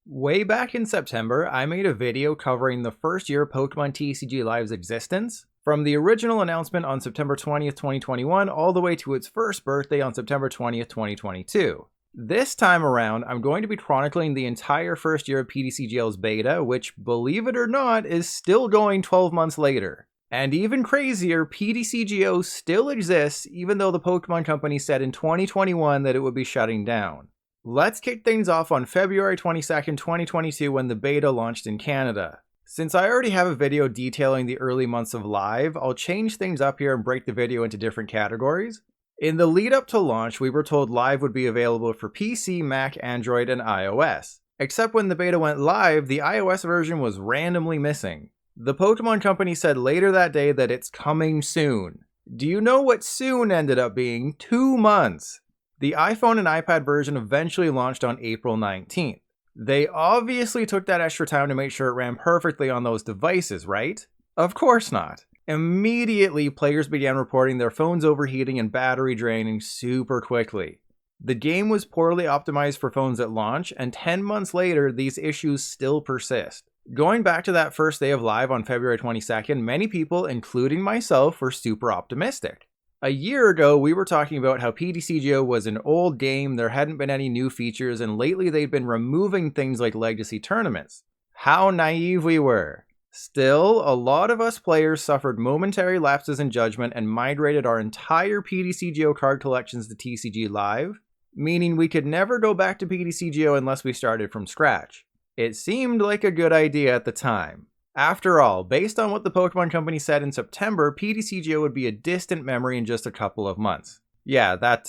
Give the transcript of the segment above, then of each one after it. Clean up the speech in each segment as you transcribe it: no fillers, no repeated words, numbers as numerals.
Way back in September, I made a video covering the first year Pokemon TCG Live's existence, from the original announcement on September 20th, 2021, all the way to its first birthday on September 20th, 2022. This time around, I'm going to be chronicling the entire first year of PTCGL's beta, which, believe it or not, is still going 12 months later. And even crazier, PTCGO still exists even though the Pokemon Company said in 2021 that it would be shutting down. Let's kick things off on February 22nd, 2022 when the beta launched in Canada. Since I already have a video detailing the early months of Live, I'll change things up here and break the video into different categories. In the lead up to launch, we were told Live would be available for PC, Mac, Android, and iOS. Except when the beta went live, the iOS version was randomly missing. The Pokemon Company said later that day that it's coming soon. Do you know what soon ended up being? 2 months! The iPhone and iPad version eventually launched on April 19th. They obviously took that extra time to make sure it ran perfectly on those devices, right? Of course not. Immediately, players began reporting their phones overheating and battery draining super quickly. The game was poorly optimized for phones at launch, and 10 months later, these issues still persist. Going back to that first day of Live on February 22nd, many people, including myself, were super optimistic. A year ago, we were talking about how PTCGO was an old game, there hadn't been any new features, and lately they'd been removing things like legacy tournaments. How naive we were. Still, a lot of us players suffered momentary lapses in judgment and migrated our entire PTCGO card collections to TCG Live, meaning we could never go back to PTCGO unless we started from scratch. It seemed like a good idea at the time. After all, based on what the Pokemon Company said in September, PTCGO would be a distant memory in just a couple of months. Yeah, that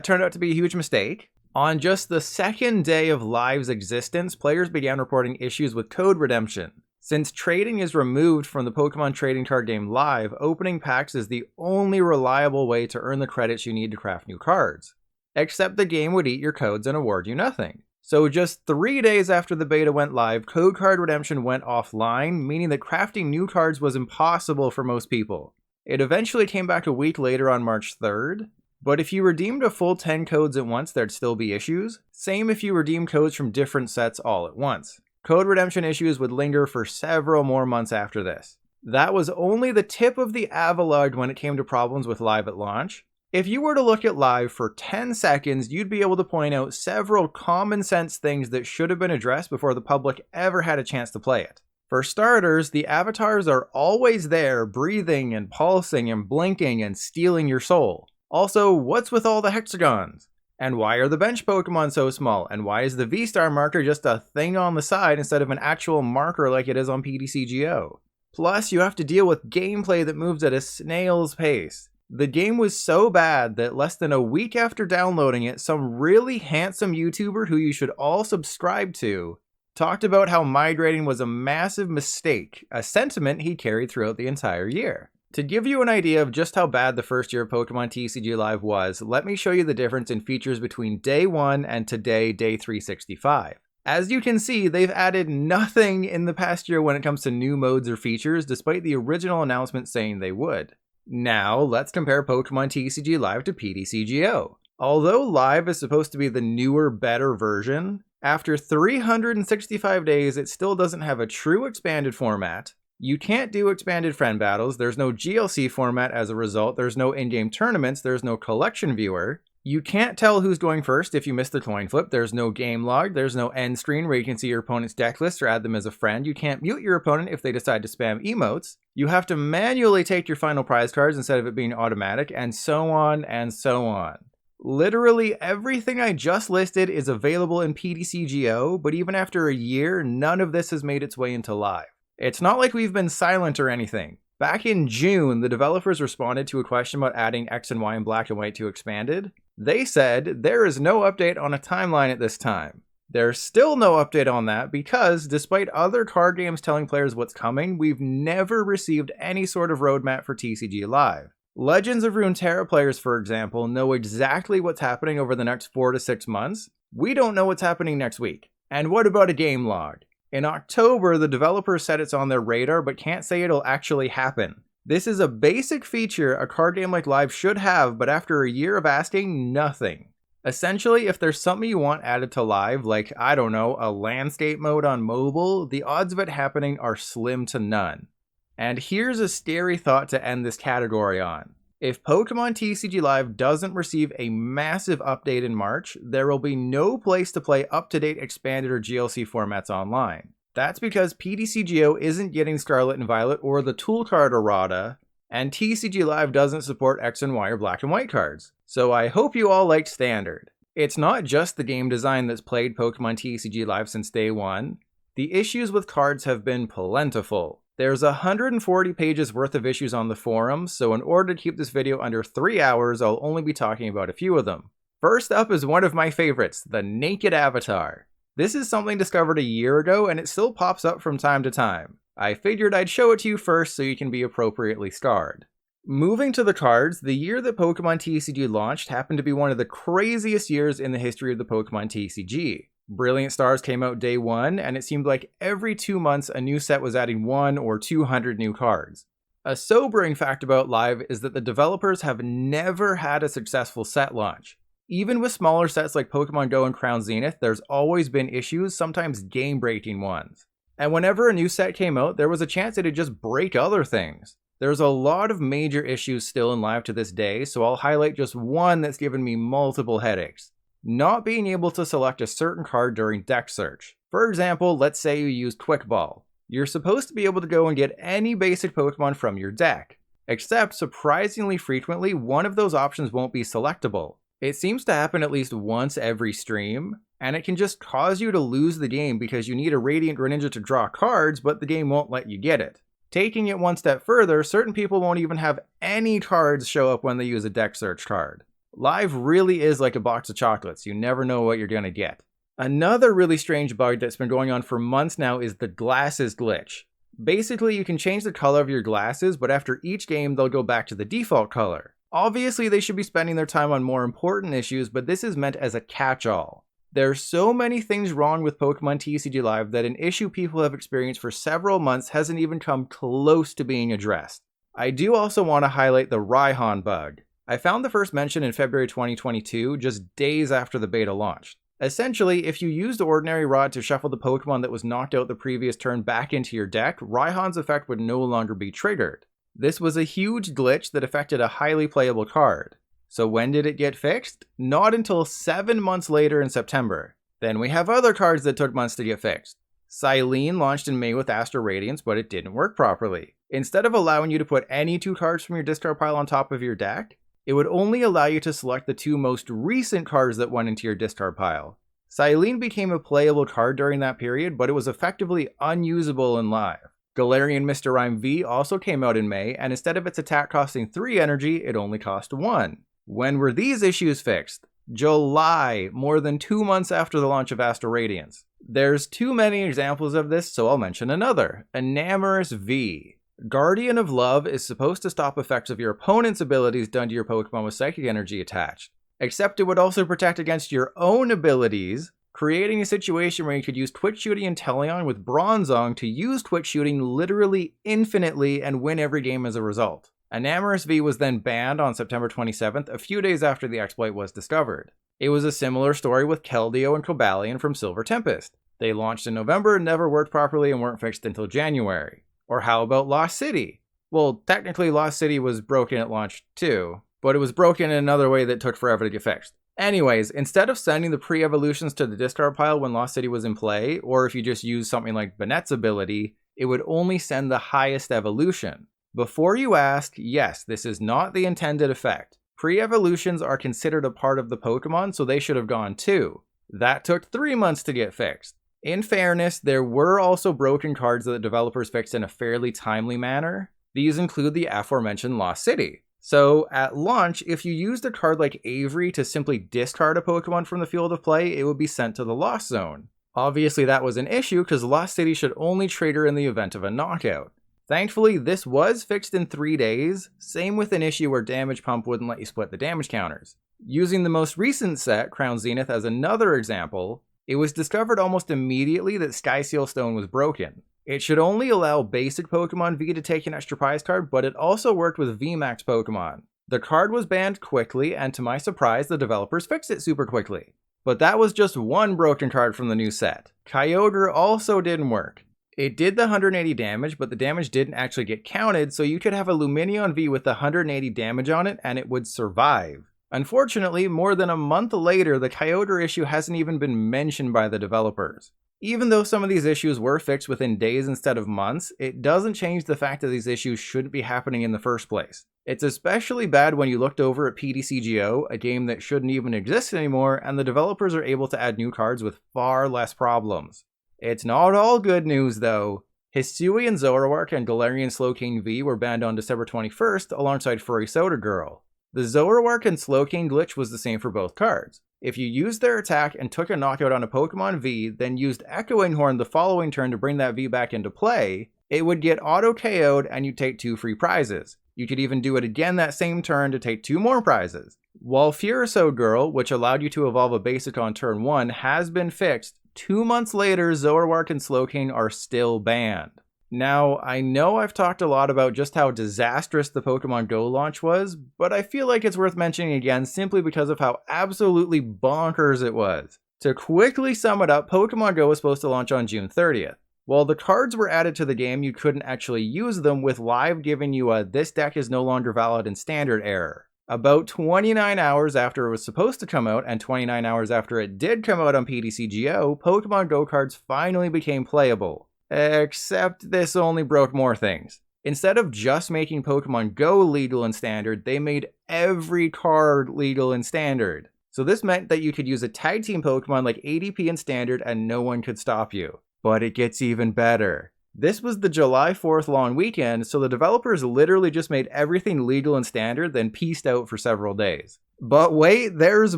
turned out to be a huge mistake. On just the second day of Live's existence, players began reporting issues with code redemption. Since trading is removed from the Pokemon trading card game Live, opening packs is the only reliable way to earn the credits you need to craft new cards. Except the game would eat your codes and award you nothing. So just 3 days after the beta went live, code card redemption went offline, meaning that crafting new cards was impossible for most people. It eventually came back a week later on March 3rd, but if you redeemed a full 10 codes at once, there'd still be issues. Same if you redeemed codes from different sets all at once. Code redemption issues would linger for several more months after this. That was only the tip of the avalanche when it came to problems with Live at launch. If you were to look at Live for 10 seconds, you'd be able to point out several common sense things that should have been addressed before the public ever had a chance to play it. For starters, the avatars are always there, breathing and pulsing and blinking and stealing your soul. Also, what's with all the hexagons? And why are the bench Pokemon so small? And why is the V-Star marker just a thing on the side instead of an actual marker like it is on PTCGO? Plus, you have to deal with gameplay that moves at a snail's pace. The game was so bad that less than a week after downloading it, some really handsome YouTuber who you should all subscribe to talked about how migrating was a massive mistake, a sentiment he carried throughout the entire year. To give you an idea of just how bad the first year of Pokemon TCG Live was, let me show you the difference in features between day 1 and today, day 365. As you can see, they've added nothing in the past year when it comes to new modes or features, despite the original announcement saying they would. Now, let's compare Pokemon TCG Live to PTCGO. Although Live is supposed to be the newer, better version, after 365 days it still doesn't have a true expanded format. You can't do expanded friend battles, there's no GLC format as a result, there's no in-game tournaments, there's no collection viewer. You can't tell who's going first if you miss the coin flip, there's no game log, there's no end screen where you can see your opponent's deck list or add them as a friend, you can't mute your opponent if they decide to spam emotes, you have to manually take your final prize cards instead of it being automatic, and so on and so on. Literally everything I just listed is available in PTCGO, but even after a year, none of this has made its way into Live. It's not like we've been silent or anything. Back in June, the developers responded to a question about adding X and Y in Black and White to Expanded. They said, there is no update on a timeline at this time. There's still no update on that because, despite other card games telling players what's coming, we've never received any sort of roadmap for TCG Live. Legends of Runeterra players, for example, know exactly what's happening over the next 4 to 6 months. We don't know what's happening next week. And what about a game log? In October, the developers said it's on their radar, but can't say it'll actually happen. This is a basic feature a card game like Live should have, but after a year of asking, nothing. Essentially, if there's something you want added to live, like, I don't know, a landscape mode on mobile, the odds of it happening are slim to none. And here's a scary thought to end this category on. If Pokemon TCG Live doesn't receive a massive update in March, there will be no place to play up-to-date expanded or GLC formats online. That's because PTCGO isn't getting Scarlet and Violet or the Tool Card errata, and TCG Live doesn't support X and Y or Black and White cards. So I hope you all liked Standard. It's not just the game design that's plagued Pokemon TCG Live since day one. The issues with cards have been plentiful. There's 140 pages worth of issues on the forums, so in order to keep this video under 3 hours, I'll only be talking about a few of them. First up is one of my favorites, the Naked Avatar. This is something discovered a year ago, and it still pops up from time to time. I figured I'd show it to you first so you can be appropriately scarred. Moving to the cards, the year that Pokemon TCG launched happened to be one of the craziest years in the history of the Pokemon TCG. Brilliant Stars came out day one, and it seemed like every 2 months a new set was adding 100 or 200 new cards. A sobering fact about Live is that the developers have never had a successful set launch. Even with smaller sets like Pokemon Go and Crown Zenith, there's always been issues, sometimes game-breaking ones. And whenever a new set came out, there was a chance it'd just break other things. There's a lot of major issues still in Live to this day, so I'll highlight just one that's given me multiple headaches. Not being able to select a certain card during deck search. For example, let's say you use Quick Ball. You're supposed to be able to go and get any basic Pokemon from your deck. Except, surprisingly frequently, one of those options won't be selectable. It seems to happen at least once every stream, and it can just cause you to lose the game because you need a Radiant Greninja to draw cards, but the game won't let you get it. Taking it one step further, certain people won't even have any cards show up when they use a deck search card. Live really is like a box of chocolates, you never know what you're gonna get. Another really strange bug that's been going on for months now is the glasses glitch. Basically, you can change the color of your glasses, but after each game they'll go back to the default color. Obviously, they should be spending their time on more important issues, but this is meant as a catch-all. There's so many things wrong with Pokemon TCG Live that an issue people have experienced for several months hasn't even come close to being addressed. I do also want to highlight the Raihan bug. I found the first mention in February 2022, just days after the beta launched. Essentially, if you used Ordinary Rod to shuffle the Pokemon that was knocked out the previous turn back into your deck, Raihan's effect would no longer be triggered. This was a huge glitch that affected a highly playable card. So when did it get fixed? Not until 7 months later in September. Then we have other cards that took months to get fixed. Silene launched in May with Astral Radiance, but it didn't work properly. Instead of allowing you to put any 2 cards from your discard pile on top of your deck, it would only allow you to select the 2 most recent cards that went into your discard pile. Silene became a playable card during that period, but it was effectively unusable in Live. Galarian Mr. Rime V also came out in May, and instead of its attack costing 3 energy, it only cost 1. When were these issues fixed? July, more than 2 months after the launch of Astral Radiance. There's too many examples of this, so I'll mention another. Enamorous V. Guardian of Love is supposed to stop effects of your opponent's abilities done to your Pokemon with Psychic Energy attached. Except it would also protect against your own abilities, creating a situation where you could use Twitch Shooting and Teleon with Bronzong to use Twitch Shooting literally infinitely and win every game as a result. Enamorous V was then banned on September 27th, a few days after the exploit was discovered. It was a similar story with Keldeo and Cobalion from Silver Tempest. They launched in November and never worked properly and weren't fixed until January. Or how about Lost City? Well, technically Lost City was broken at launch too, but it was broken in another way that took forever to get fixed. Anyways, instead of sending the pre-evolutions to the discard pile when Lost City was in play, or if you just use something like Banette's ability, it would only send the highest evolution. Before you ask, yes, this is not the intended effect. Pre-evolutions are considered a part of the Pokemon, so they should have gone too. That took 3 months to get fixed. In fairness, there were also broken cards that the developers fixed in a fairly timely manner. These include the aforementioned Lost City. So, at launch, if you used a card like Avery to simply discard a Pokemon from the field of play, it would be sent to the Lost Zone. Obviously that was an issue because Lost City should only trigger in the event of a knockout. Thankfully, this was fixed in 3 days, same with an issue where Damage Pump wouldn't let you split the damage counters. Using the most recent set, Crown Zenith, as another example, it was discovered almost immediately that Sky Seal Stone was broken. It should only allow basic Pokemon V to take an extra prize card, but it also worked with VMAX Pokemon. The card was banned quickly, and to my surprise, the developers fixed it super quickly. But that was just one broken card from the new set. Kyogre also didn't work. It did the 180 damage, but the damage didn't actually get counted, so you could have a Lumineon V with the 180 damage on it and it would survive. Unfortunately, more than a month later, the Kyogre issue hasn't even been mentioned by the developers. Even though some of these issues were fixed within days instead of months, it doesn't change the fact that these issues shouldn't be happening in the first place. It's especially bad when you looked over at PTCGO, a game that shouldn't even exist anymore, and the developers are able to add new cards with far less problems. It's not all good news though. Hisuian Zoroark and Galarian Slowking V were banned on December 21st alongside Furry Soda Girl. The Zoroark and Slowking glitch was the same for both cards. If you used their attack and took a knockout on a Pokemon V, then used Echoing Horn the following turn to bring that V back into play, it would get auto KO'd and you'd take 2 free prizes. You could even do it again that same turn to take 2 more prizes. While Furiso Girl, which allowed you to evolve a basic on turn 1, has been fixed, 2 months later Zoroark and Slowking are still banned. Now, I know I've talked a lot about just how disastrous the Pokemon Go launch was, but I feel like it's worth mentioning again simply because of how absolutely bonkers it was. To quickly sum it up, Pokemon Go was supposed to launch on June 30th. While the cards were added to the game, you couldn't actually use them, with Live giving you a "this deck is no longer valid in standard" error. About 29 hours after it was supposed to come out, and 29 hours after it did come out on PTCGO, Pokemon Go cards finally became playable. Except this only broke more things. Instead of just making Pokemon Go legal in standard, they made every card legal in standard. So this meant that you could use a tag team Pokemon like ADP in standard and no one could stop you. But it gets even better. This was the July 4th long weekend, so the developers literally just made everything legal in standard, then peaced out for several days. But wait, there's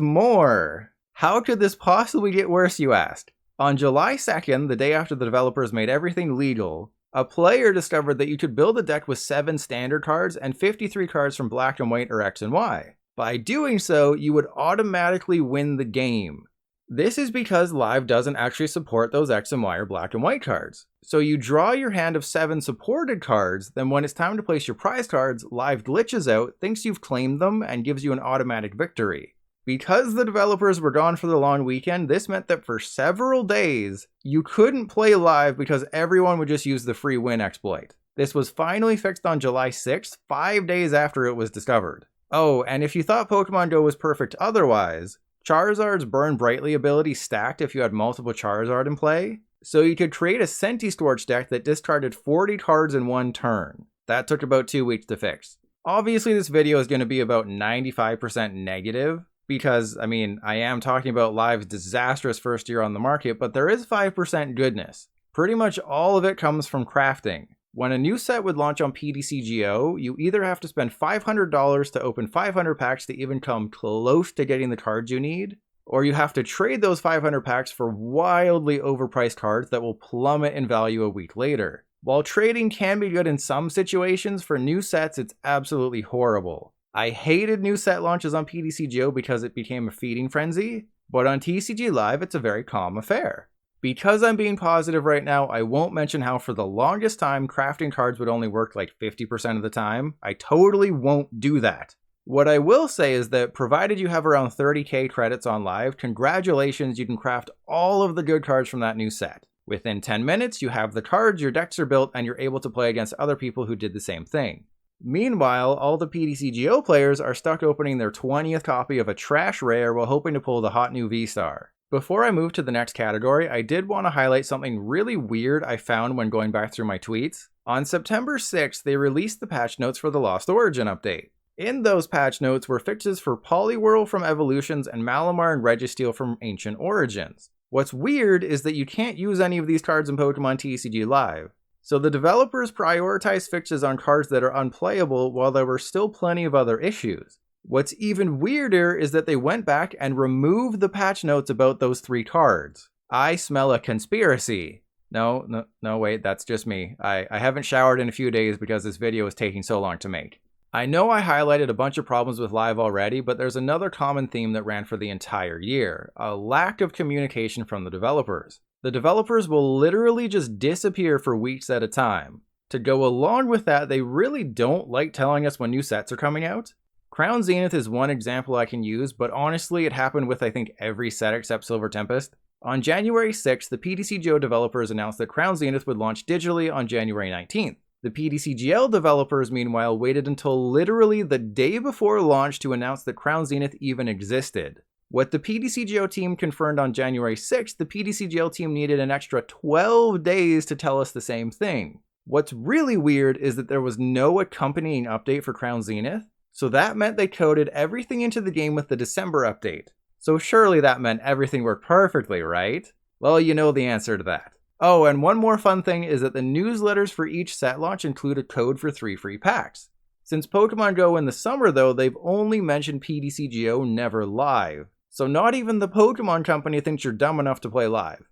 more! How could this possibly get worse, you ask? On July 2nd, the day after the developers made everything legal, a player discovered that you could build a deck with 7 standard cards and 53 cards from Black and White or X and Y. By doing so, you would automatically win the game. This is because Live doesn't actually support those X and Y or Black and White cards. So you draw your hand of 7 supported cards, then when it's time to place your prize cards, Live glitches out, thinks you've claimed them, and gives you an automatic victory. Because the developers were gone for the long weekend, this meant that for several days, you couldn't play Live because everyone would just use the free win exploit. This was finally fixed on July 6th, 5 days after it was discovered. Oh, and if you thought Pokemon Go was perfect otherwise, Charizard's Burn Brightly ability stacked if you had multiple Charizard in play, so you could create a Centiskorch deck that discarded 40 cards in one turn. That took about 2 weeks to fix. Obviously this video is going to be about 95% negative, because, I am talking about Live's disastrous first year on the market, but there is 5% goodness. Pretty much all of it comes from crafting. When a new set would launch on PTCGO, you either have to spend $500 to open 500 packs to even come close to getting the cards you need, or you have to trade those 500 packs for wildly overpriced cards that will plummet in value a week later. While trading can be good in some situations, for new sets it's absolutely horrible. I hated new set launches on PTCGO because it became a feeding frenzy, but on TCG Live it's a very calm affair. Because I'm being positive right now, I won't mention how for the longest time crafting cards would only work like 50% of the time. I totally won't do that. What I will say is that provided you have around 30k credits on Live, congratulations, you can craft all of the good cards from that new set. Within 10 minutes, you have the cards, your decks are built, and you're able to play against other people who did the same thing. Meanwhile, all the PTCGO players are stuck opening their 20th copy of a trash rare while hoping to pull the hot new V-Star. Before I move to the next category, I did want to highlight something really weird I found when going back through my tweets. On September 6th, they released the patch notes for the Lost Origin update. In those patch notes were fixes for Poliwhirl from Evolutions and Malamar and Registeel from Ancient Origins. What's weird is that you can't use any of these cards in Pokemon TCG Live. So the developers prioritized fixes on cards that are unplayable while there were still plenty of other issues. What's even weirder is that they went back and removed the patch notes about those 3 cards. I smell a conspiracy. No, wait, that's just me. I haven't showered in a few days because this video is taking so long to make. I know I highlighted a bunch of problems with Live already, but there's another common theme that ran for the entire year: a lack of communication from the developers. The developers will literally just disappear for weeks at a time. To go along with that, they really don't like telling us when new sets are coming out. Crown Zenith is one example I can use, but honestly it happened with I think every set except Silver Tempest. On January 6th, the PTCGO developers announced that Crown Zenith would launch digitally on January 19th. The PTCGL developers, meanwhile, waited until literally the day before launch to announce that Crown Zenith even existed. What the PTCGO team confirmed on January 6th, the PTCGL team needed an extra 12 days to tell us the same thing. What's really weird is that there was no accompanying update for Crown Zenith, so that meant they coded everything into the game with the December update. So surely that meant everything worked perfectly, right? Well, you know the answer to that. Oh, and one more fun thing is that the newsletters for each set launch include a code for 3 free packs. Since Pokemon Go in the summer though, they've only mentioned PTCGO, never live. So not even the Pokemon company thinks you're dumb enough to play live.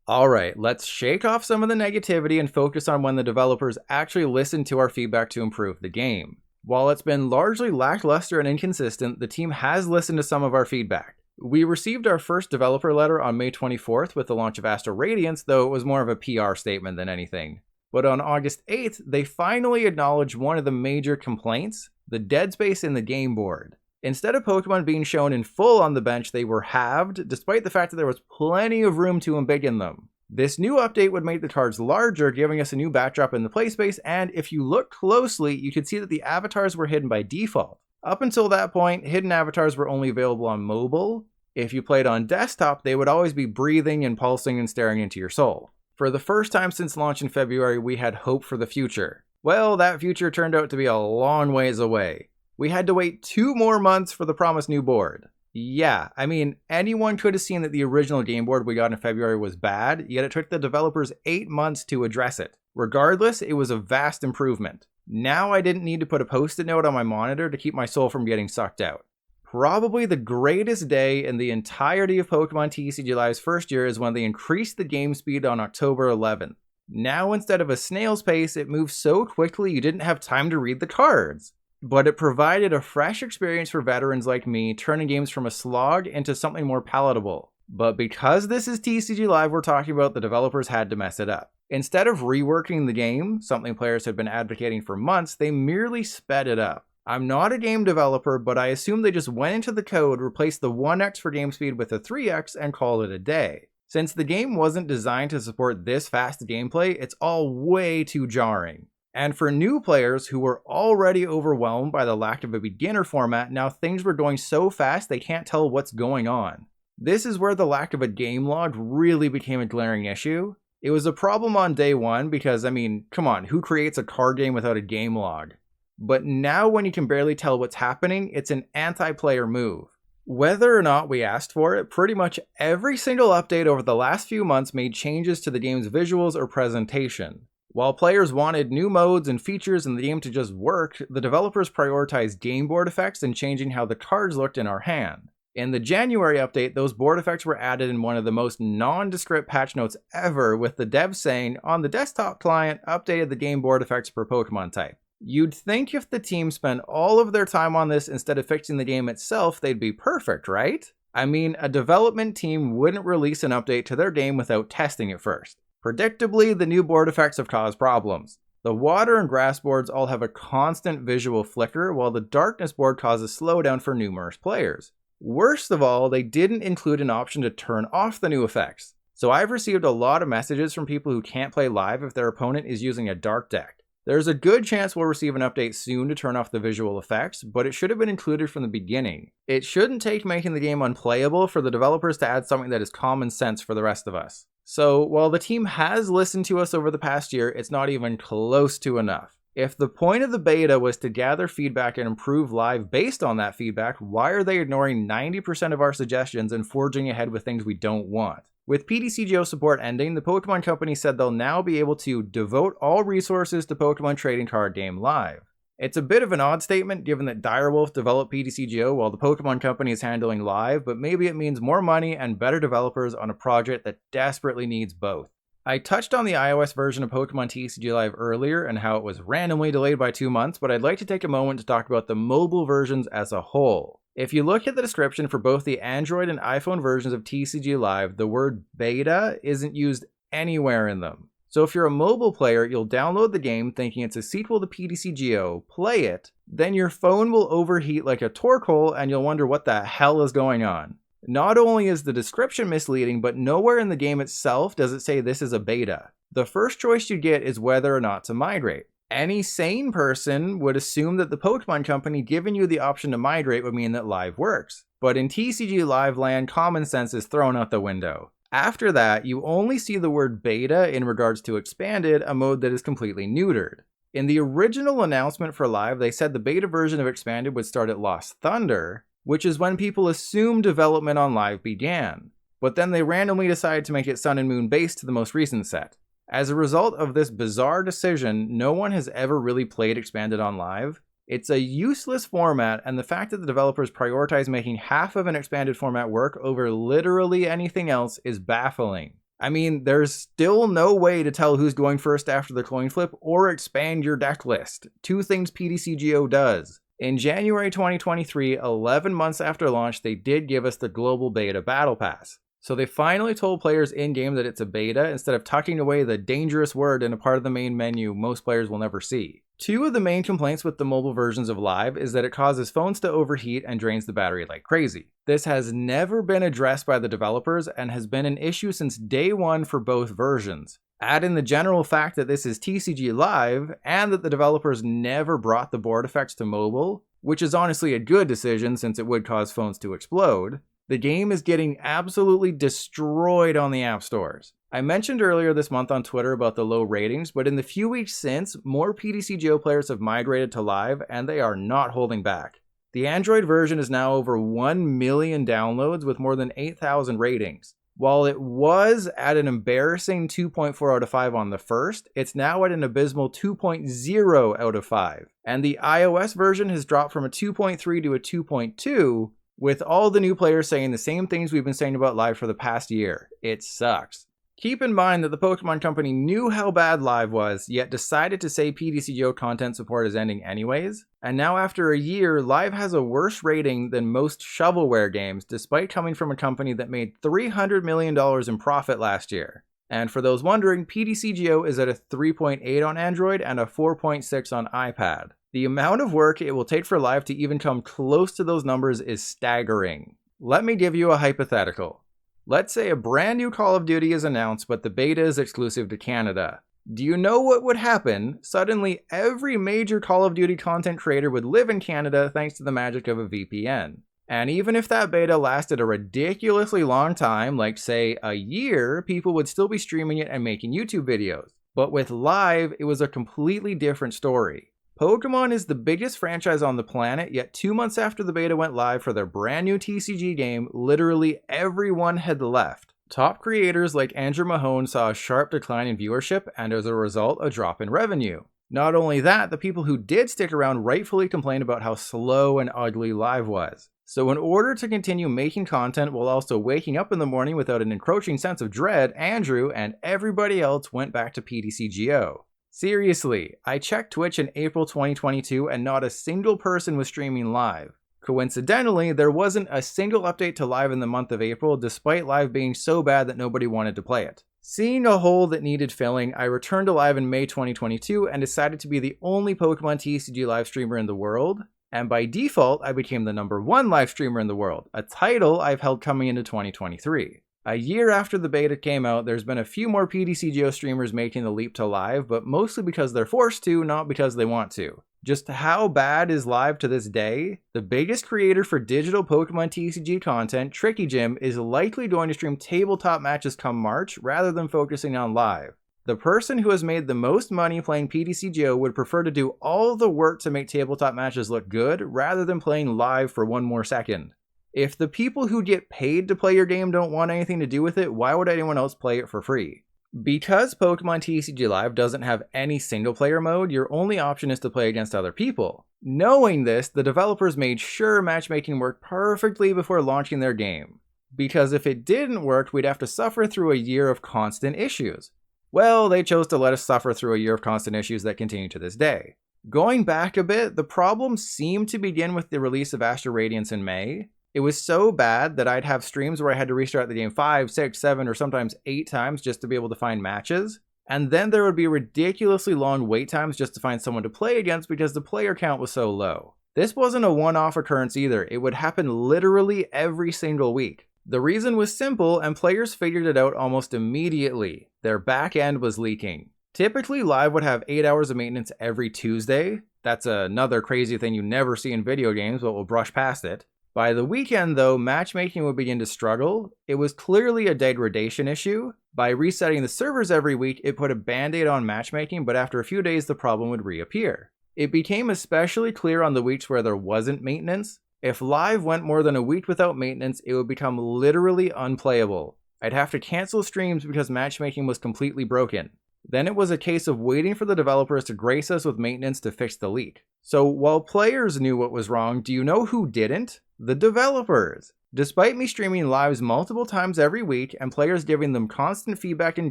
Alright, let's shake off some of the negativity and focus on when the developers actually listened to our feedback to improve the game. While it's been largely lackluster and inconsistent, the team has listened to some of our feedback. We received our first developer letter on May 24th with the launch of Astral Radiance, though it was more of a PR statement than anything. But on August 8th, they finally acknowledged one of the major complaints, the dead space in the game board. Instead of Pokemon being shown in full on the bench, they were halved, despite the fact that there was plenty of room to embiggen them. This new update would make the cards larger, giving us a new backdrop in the play space, and if you look closely, you can see that the avatars were hidden by default. Up until that point, hidden avatars were only available on mobile. If you played on desktop, they would always be breathing and pulsing and staring into your soul. For the first time since launch in February, we had hope for the future. Well, that future turned out to be a long ways away. We had to wait 2 more months for the promised new board. Yeah, I mean, anyone could have seen that the original game board we got in February was bad, yet it took the developers 8 months to address it. Regardless, it was a vast improvement. Now I didn't need to put a post-it note on my monitor to keep my soul from getting sucked out. Probably the greatest day in the entirety of Pokemon TCG Live's first year is when they increased the game speed on October 11th. Now instead of a snail's pace, it moves so quickly you didn't have time to read the cards. But it provided a fresh experience for veterans like me, turning games from a slog into something more palatable. But because this is TCG Live we're talking about, the developers had to mess it up. Instead of reworking the game, something players had been advocating for months, they merely sped it up. I'm not a game developer, but I assume they just went into the code, replaced the 1x for game speed with a 3x, and called it a day. Since the game wasn't designed to support this fast gameplay, it's all way too jarring. And for new players who were already overwhelmed by the lack of a beginner format, now things were going so fast they can't tell what's going on. This is where the lack of a game log really became a glaring issue. It was a problem on day one because, I mean, come on, who creates a card game without a game log? But now when you can barely tell what's happening, it's an anti-player move. Whether or not we asked for it, pretty much every single update over the last few months made changes to the game's visuals or presentation. While players wanted new modes and features in the game to just work, the developers prioritized game board effects and changing how the cards looked in our hand. In the January update, those board effects were added in one of the most nondescript patch notes ever, with the devs saying, on the desktop client, updated the game board effects per Pokemon type. You'd think if the team spent all of their time on this instead of fixing the game itself, they'd be perfect, right? I mean, a development team wouldn't release an update to their game without testing it first. Predictably, the new board effects have caused problems. The water and grass boards all have a constant visual flicker, while the darkness board causes slowdown for numerous players. Worst of all, they didn't include an option to turn off the new effects. So I've received a lot of messages from people who can't play live if their opponent is using a dark deck. There's a good chance we'll receive an update soon to turn off the visual effects, but it should have been included from the beginning. It shouldn't take making the game unplayable for the developers to add something that is common sense for the rest of us. So while the team has listened to us over the past year, it's not even close to enough. If the point of the beta was to gather feedback and improve live based on that feedback, why are they ignoring 90% of our suggestions and forging ahead with things we don't want? With PTCGO support ending, the Pokemon Company said they'll now be able to devote all resources to Pokemon Trading Card Game Live. It's a bit of an odd statement given that Direwolf developed PTCGO while the Pokemon Company is handling Live, but maybe it means more money and better developers on a project that desperately needs both. I touched on the iOS version of Pokemon TCG Live earlier and how it was randomly delayed by 2 months, but I'd like to take a moment to talk about the mobile versions as a whole. If you look at the description for both the Android and iPhone versions of TCG Live, the word beta isn't used anywhere in them. So if you're a mobile player, you'll download the game thinking it's a sequel to PTCGO, play it, then your phone will overheat like a torque hole and you'll wonder what the hell is going on. Not only is the description misleading, but nowhere in the game itself does it say this is a beta. The first choice you get is whether or not to migrate. Any sane person would assume that the Pokemon Company giving you the option to migrate would mean that Live works. But in TCG Live land, common sense is thrown out the window. After that, you only see the word beta in regards to Expanded, a mode that is completely neutered. In the original announcement for Live, they said the beta version of Expanded would start at Lost Thunder, which is when people assumed development on Live began. But then they randomly decided to make it Sun and Moon based to the most recent set. As a result of this bizarre decision, no one has ever really played Expanded on Live. It's a useless format, and the fact that the developers prioritize making half of an expanded format work over literally anything else is baffling. I mean, there's still no way to tell who's going first after the coin flip or expand your deck list. Two things PTCGO does. In January 2023, 11 months after launch, they did give us the global beta battle pass. So they finally told players in-game that it's a beta instead of tucking away the dangerous word in a part of the main menu most players will never see. Two of the main complaints with the mobile versions of Live is that it causes phones to overheat and drains the battery like crazy. This has never been addressed by the developers and has been an issue since day one for both versions. Add in the general fact that this is TCG Live and that the developers never brought the board effects to mobile, which is honestly a good decision since it would cause phones to explode. The game is getting absolutely destroyed on the app stores. I mentioned earlier this month on Twitter about the low ratings, but in the few weeks since, more PTCGO players have migrated to Live, and they are not holding back. The Android version is now over 1 million downloads with more than 8,000 ratings. While it was at an embarrassing 2.4 out of 5 on the first, it's now at an abysmal 2.0 out of 5. And the iOS version has dropped from a 2.3 to a 2.2, with all the new players saying the same things we've been saying about Live for the past year. It sucks. Keep in mind that the Pokemon Company knew how bad Live was, yet decided to say PTCGO content support is ending anyways. And now after a year, Live has a worse rating than most shovelware games, despite coming from a company that made $300 million in profit last year. And for those wondering, PTCGO is at a 3.8 on Android and a 4.6 on iPad. The amount of work it will take for Live to even come close to those numbers is staggering. Let me give you a hypothetical. Let's say a brand new Call of Duty is announced, but the beta is exclusive to Canada. Do you know what would happen? Suddenly, every major Call of Duty content creator would live in Canada thanks to the magic of a VPN. And even if that beta lasted a ridiculously long time, like say a year, people would still be streaming it and making YouTube videos. But with Live, it was a completely different story. Pokémon is the biggest franchise on the planet, yet 2 months after the beta went live for their brand new TCG game, literally everyone had left. Top creators like Andrew Mahone saw a sharp decline in viewership and as a result, a drop in revenue. Not only that, the people who did stick around rightfully complained about how slow and ugly Live was. So in order to continue making content while also waking up in the morning without an encroaching sense of dread, Andrew and everybody else went back to PTCGO. Seriously, I checked Twitch in April 2022 and not a single person was streaming Live. Coincidentally, there wasn't a single update to Live in the month of April, despite Live being so bad that nobody wanted to play it. Seeing a hole that needed filling, I returned to Live in May 2022 and decided to be the only Pokemon TCG live streamer in the world. And by default, I became the #1 live streamer in the world, a title I've held coming into 2023. A year after the beta came out, there's been a few more PTCGO streamers making the leap to Live, but mostly because they're forced to, not because they want to. Just how bad is Live to this day? The biggest creator for digital Pokemon TCG content, Tricky Jim, is likely going to stream tabletop matches come March rather than focusing on Live. The person who has made the most money playing PTCGO would prefer to do all the work to make tabletop matches look good rather than playing Live for one more second. If the people who get paid to play your game don't want anything to do with it, why would anyone else play it for free? Because Pokemon TCG Live doesn't have any single player mode, your only option is to play against other people. Knowing this, the developers made sure matchmaking worked perfectly before launching their game. Because if it didn't work, we'd have to suffer through a year of constant issues. Well, they chose to let us suffer through a year of constant issues that continue to this day. Going back a bit, the problem seemed to begin with the release of Astral Radiance in May. It was so bad that I'd have streams where I had to restart the game 5, 6, 7, or sometimes 8 times just to be able to find matches. And then there would be ridiculously long wait times just to find someone to play against because the player count was so low. This wasn't a one-off occurrence either, it would happen literally every single week. The reason was simple, and players figured it out almost immediately. Their back end was leaking. Typically, Live would have 8 hours of maintenance every Tuesday. That's another crazy thing you never see in video games, but we'll brush past it. By the weekend, though, matchmaking would begin to struggle. It was clearly a degradation issue. By resetting the servers every week, it put a band-aid on matchmaking, but after a few days, the problem would reappear. It became especially clear on the weeks where there wasn't maintenance. If Live went more than a week without maintenance, it would become literally unplayable. I'd have to cancel streams because matchmaking was completely broken. Then it was a case of waiting for the developers to grace us with maintenance to fix the leak. So while players knew what was wrong, do you know who didn't? The developers. Despite me streaming lives multiple times every week and players giving them constant feedback and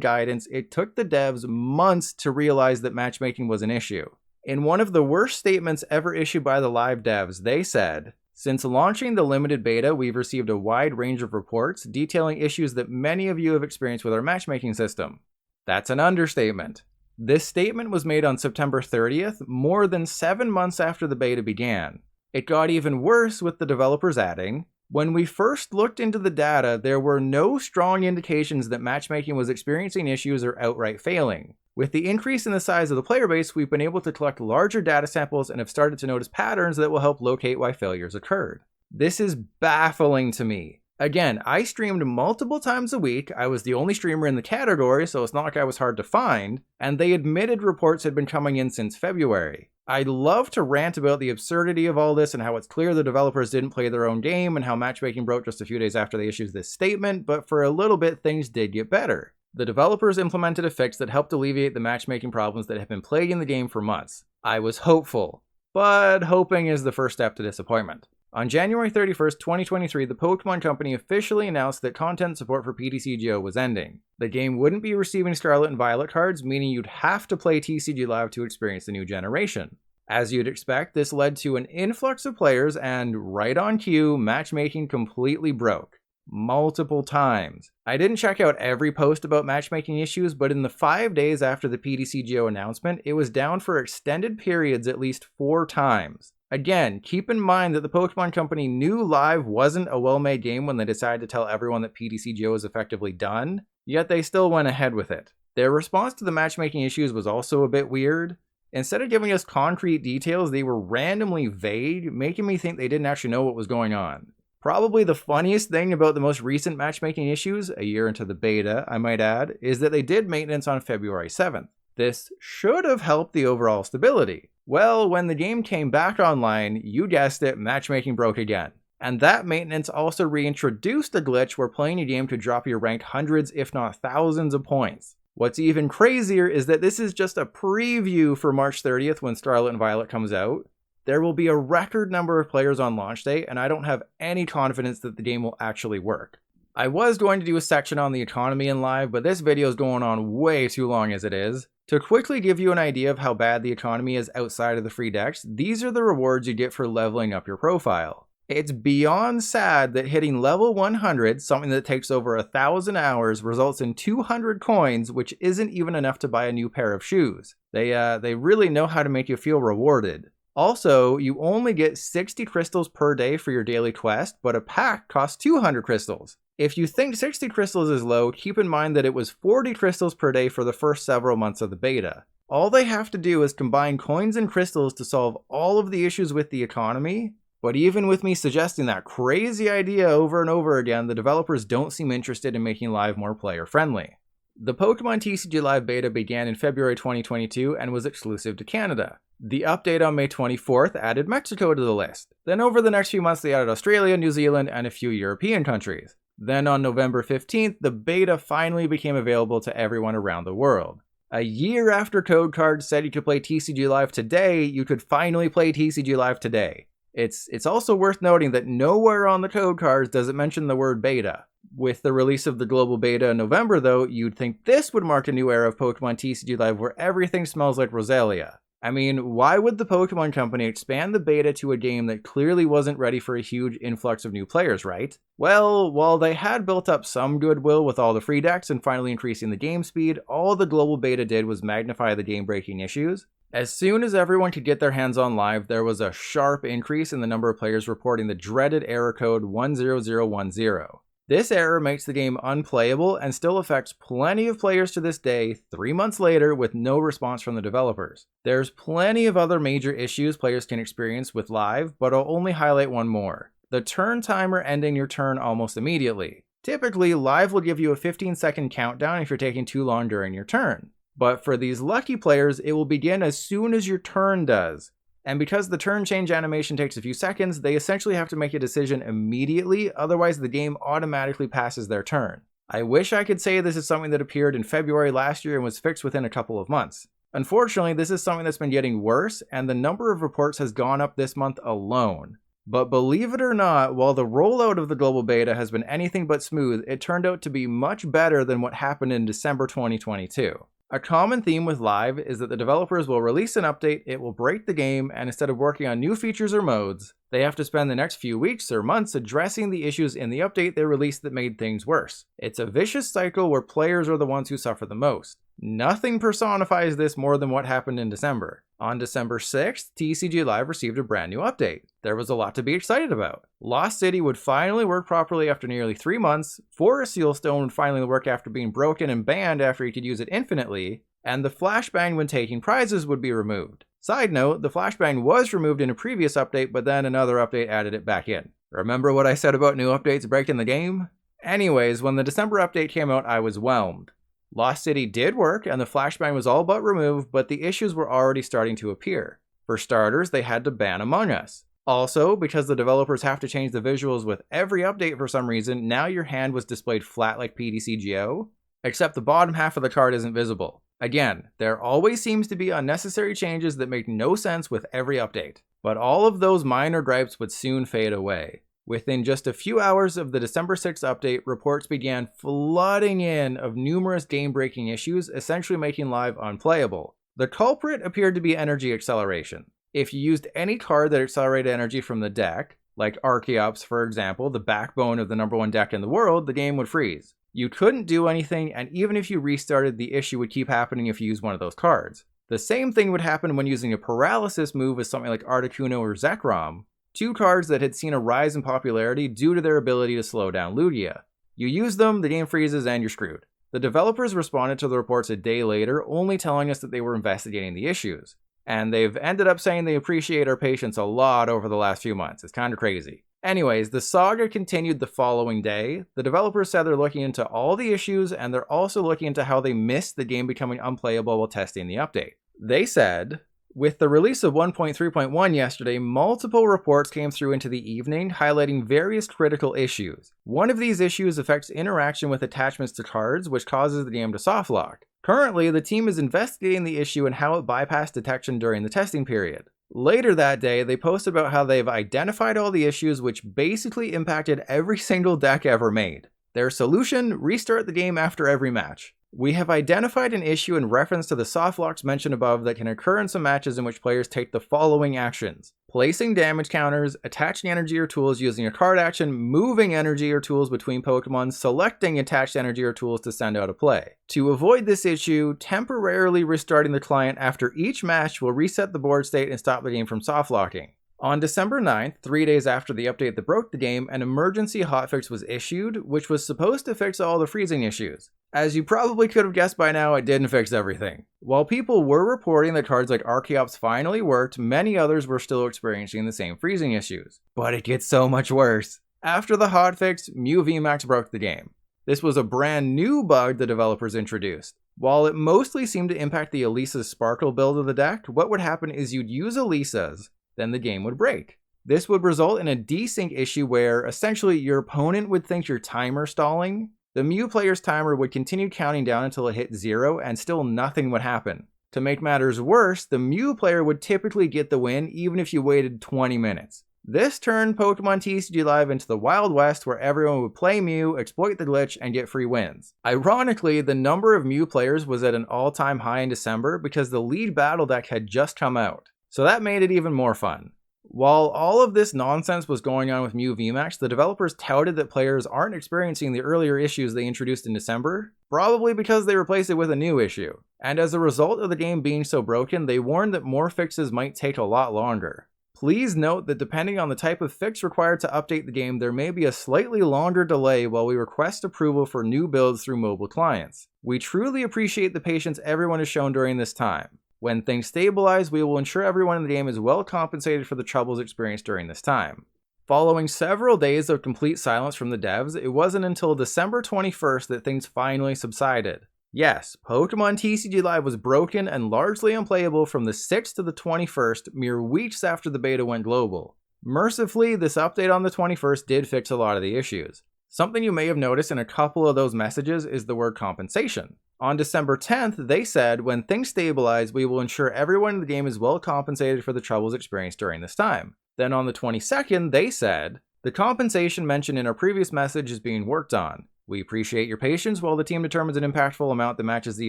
guidance, it took the devs months to realize that matchmaking was an issue. In one of the worst statements ever issued by the Live devs, they said, "Since launching the limited beta, we've received a wide range of reports detailing issues that many of you have experienced with our matchmaking system." That's an understatement. This statement was made on September 30th, more than 7 months after the beta began. It got even worse with the developers adding, "When we first looked into the data, there were no strong indications that matchmaking was experiencing issues or outright failing. With the increase in the size of the player base, we've been able to collect larger data samples and have started to notice patterns that will help locate why failures occurred." This is baffling to me. Again, I streamed multiple times a week, I was the only streamer in the category, so it's not like I was hard to find, and they admitted reports had been coming in since February. I'd love to rant about the absurdity of all this and how it's clear the developers didn't play their own game and how matchmaking broke just a few days after they issued this statement, but for a little bit things did get better. The developers implemented a fix that helped alleviate the matchmaking problems that have been plaguing the game for months. I was hopeful, but hoping is the first step to disappointment. On January 31st, 2023, the Pokémon Company officially announced that content support for PTCGL was ending. The game wouldn't be receiving Scarlet and Violet cards, meaning you'd have to play TCG Live to experience the new generation. As you'd expect, this led to an influx of players and, right on cue, matchmaking completely broke. Multiple times. I didn't check out every post about matchmaking issues, but in the 5 days after the PTCGO announcement, it was down for extended periods at least 4 times. Again, keep in mind that the Pokémon Company knew Live wasn't a well-made game when they decided to tell everyone that PTCGO was effectively done, yet they still went ahead with it. Their response to the matchmaking issues was also a bit weird. Instead of giving us concrete details, they were randomly vague, making me think they didn't actually know what was going on. Probably the funniest thing about the most recent matchmaking issues, a year into the beta, I might add, is that they did maintenance on February 7th. This should have helped the overall stability. Well, when the game came back online, you guessed it, matchmaking broke again. And that maintenance also reintroduced a glitch where playing a game could drop your rank hundreds if not thousands of points. What's even crazier is that this is just a preview for March 30th when Scarlet and Violet comes out. There will be a record number of players on launch day, and I don't have any confidence that the game will actually work. I was going to do a section on the economy in Live, but this video is going on way too long as it is. To quickly give you an idea of how bad the economy is outside of the free decks, these are the rewards you get for leveling up your profile. It's beyond sad that hitting level 100, something that takes over 1,000 hours, results in 200 coins, which isn't even enough to buy a new pair of shoes. They really know how to make you feel rewarded. Also, you only get 60 crystals per day for your daily quest, but a pack costs 200 crystals. If you think 60 crystals is low, keep in mind that it was 40 crystals per day for the first several months of the beta. All they have to do is combine coins and crystals to solve all of the issues with the economy, but even with me suggesting that crazy idea over and over again, the developers don't seem interested in making Live more player friendly. The Pokemon TCG Live beta began in February 2022 and was exclusive to Canada. The update on May 24th added Mexico to the list. Then over the next few months they added Australia, New Zealand, and a few European countries. Then on November 15th, the beta finally became available to everyone around the world. A year after code cards said you could play TCG Live today, you could finally play TCG Live today. It's also worth noting that nowhere on the code cards does it mention the word beta. With the release of the global beta in November though, you'd think this would mark a new era of Pokemon TCG Live where everything smells like Roselia. I mean, why would the Pokemon Company expand the beta to a game that clearly wasn't ready for a huge influx of new players, right? Well, while they had built up some goodwill with all the free decks and finally increasing the game speed, all the global beta did was magnify the game-breaking issues. As soon as everyone could get their hands on live, there was a sharp increase in the number of players reporting the dreaded error code 10010. This error makes the game unplayable and still affects plenty of players to this day, 3 months later, with no response from the developers. There's plenty of other major issues players can experience with live, but I'll only highlight one more. The turn timer ending your turn almost immediately. Typically, live will give you a 15-second countdown if you're taking too long during your turn. But for these lucky players, it will begin as soon as your turn does. And because the turn change animation takes a few seconds, they essentially have to make a decision immediately, otherwise the game automatically passes their turn. I wish I could say this is something that appeared in February last year and was fixed within a couple of months. Unfortunately, this is something that's been getting worse, and the number of reports has gone up this month alone. But believe it or not, while the rollout of the global beta has been anything but smooth, it turned out to be much better than what happened in December 2022. A common theme with Live is that the developers will release an update, it will break the game, and instead of working on new features or modes, they have to spend the next few weeks or months addressing the issues in the update they released that made things worse. It's a vicious cycle where players are the ones who suffer the most. Nothing personifies this more than what happened in December. On December 6th, TCG Live received a brand new update. There was a lot to be excited about. Lost City would finally work properly after nearly 3 months, Forest Sealstone would finally work after being broken and banned after you could use it infinitely, and the flashbang when taking prizes would be removed. Side note, the flashbang was removed in a previous update, but then another update added it back in. Remember what I said about new updates breaking the game? Anyways, when the December update came out, I was whelmed. Lost City did work, and the flashbang was all but removed, but the issues were already starting to appear. For starters, they had to ban Among Us. Also, because the developers have to change the visuals with every update for some reason, now your hand was displayed flat like PTCGO, except the bottom half of the card isn't visible. Again, there always seems to be unnecessary changes that make no sense with every update. But all of those minor gripes would soon fade away. Within just a few hours of the December 6th update, reports began flooding in of numerous game-breaking issues, essentially making Live unplayable. The culprit appeared to be energy acceleration. If you used any card that accelerated energy from the deck, like Archeops for example, the backbone of the #1 deck in the world, the game would freeze. You couldn't do anything, and even if you restarted, the issue would keep happening if you used one of those cards. The same thing would happen when using a paralysis move with something like Articuno or Zekrom, 2 cards that had seen a rise in popularity due to their ability to slow down Lugia. You use them, the game freezes, and you're screwed. The developers responded to the reports a day later, only telling us that they were investigating the issues. And they've ended up saying they appreciate our patience a lot over the last few months. It's kind of crazy. Anyways, the saga continued the following day. The developers said they're looking into all the issues, and they're also looking into how they missed the game becoming unplayable while testing the update. They said, with the release of 1.3.1 yesterday, multiple reports came through into the evening, highlighting various critical issues. One of these issues affects interaction with attachments to cards, which causes the game to softlock. Currently, the team is investigating the issue and how it bypassed detection during the testing period. Later that day, they posted about how they've identified all the issues which basically impacted every single deck ever made. Their solution: restart the game after every match. We have identified an issue in reference to the softlocks mentioned above that can occur in some matches in which players take the following actions: placing damage counters, attaching energy or tools using a card action, moving energy or tools between Pokemon, selecting attached energy or tools to send out a play. To avoid this issue, temporarily restarting the client after each match will reset the board state and stop the game from softlocking. On December 9th, 3 days after the update that broke the game, an emergency hotfix was issued, which was supposed to fix all the freezing issues. As you probably could have guessed by now, it didn't fix everything. While people were reporting that cards like Archeops finally worked, many others were still experiencing the same freezing issues. But it gets so much worse. After the hotfix, Mew VMAX broke the game. This was a brand new bug the developers introduced. While it mostly seemed to impact the Elisa's Sparkle build of the deck, what would happen is you'd use Elisa's, then the game would break. This would result in a desync issue where, essentially, your opponent would think your timer stalling. The Mew player's timer would continue counting down until it hit 0, and still nothing would happen. To make matters worse, the Mew player would typically get the win even if you waited 20 minutes. This turned Pokemon TCG Live into the Wild West where everyone would play Mew, exploit the glitch, and get free wins. Ironically, the number of Mew players was at an all-time high in December because the lead battle deck had just come out, so that made it even more fun. While all of this nonsense was going on with Mew VMAX, the developers touted that players aren't experiencing the earlier issues they introduced in December, probably because they replaced it with a new issue. And as a result of the game being so broken, they warned that more fixes might take a lot longer. Please note that depending on the type of fix required to update the game, there may be a slightly longer delay while we request approval for new builds through mobile clients. We truly appreciate the patience everyone has shown during this time. When things stabilize, we will ensure everyone in the game is well compensated for the troubles experienced during this time. Following several days of complete silence from the devs, it wasn't until December 21st that things finally subsided. Yes, Pokemon TCG Live was broken and largely unplayable from the 6th to the 21st, mere weeks after the beta went global. Mercifully, this update on the 21st did fix a lot of the issues. Something you may have noticed in a couple of those messages is the word compensation. On December 10th, they said, when things stabilize, we will ensure everyone in the game is well compensated for the troubles experienced during this time. Then on the 22nd, they said, the compensation mentioned in our previous message is being worked on. We appreciate your patience while the team determines an impactful amount that matches the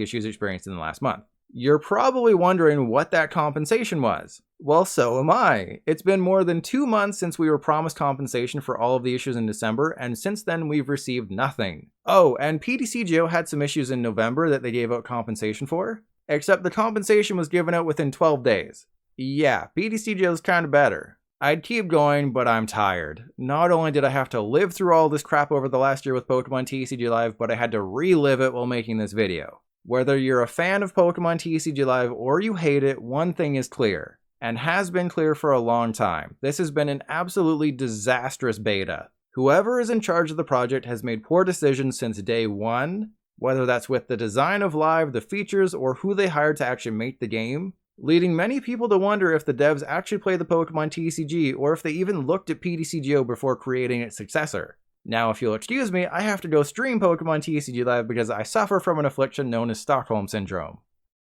issues experienced in the last month. You're probably wondering what that compensation was. Well, so am I. It's been more than 2 months since we were promised compensation for all of the issues in December, and since then we've received nothing. Oh, and PTCGL had some issues in November that they gave out compensation for, except the compensation was given out within 12 days. Yeah, PTCGL is kinda better. I'd keep going, but I'm tired. Not only did I have to live through all this crap over the last year with Pokemon TCG Live, but I had to relive it while making this video. Whether you're a fan of Pokemon TCG Live or you hate it, one thing is clear, and has been clear for a long time. This has been an absolutely disastrous beta. Whoever is in charge of the project has made poor decisions since day one, whether that's with the design of Live, the features, or who they hired to actually make the game, leading many people to wonder if the devs actually play the Pokemon TCG or if they even looked at PTCGO before creating its successor. Now, if you'll excuse me, I have to go stream Pokemon TCG Live because I suffer from an affliction known as Stockholm Syndrome.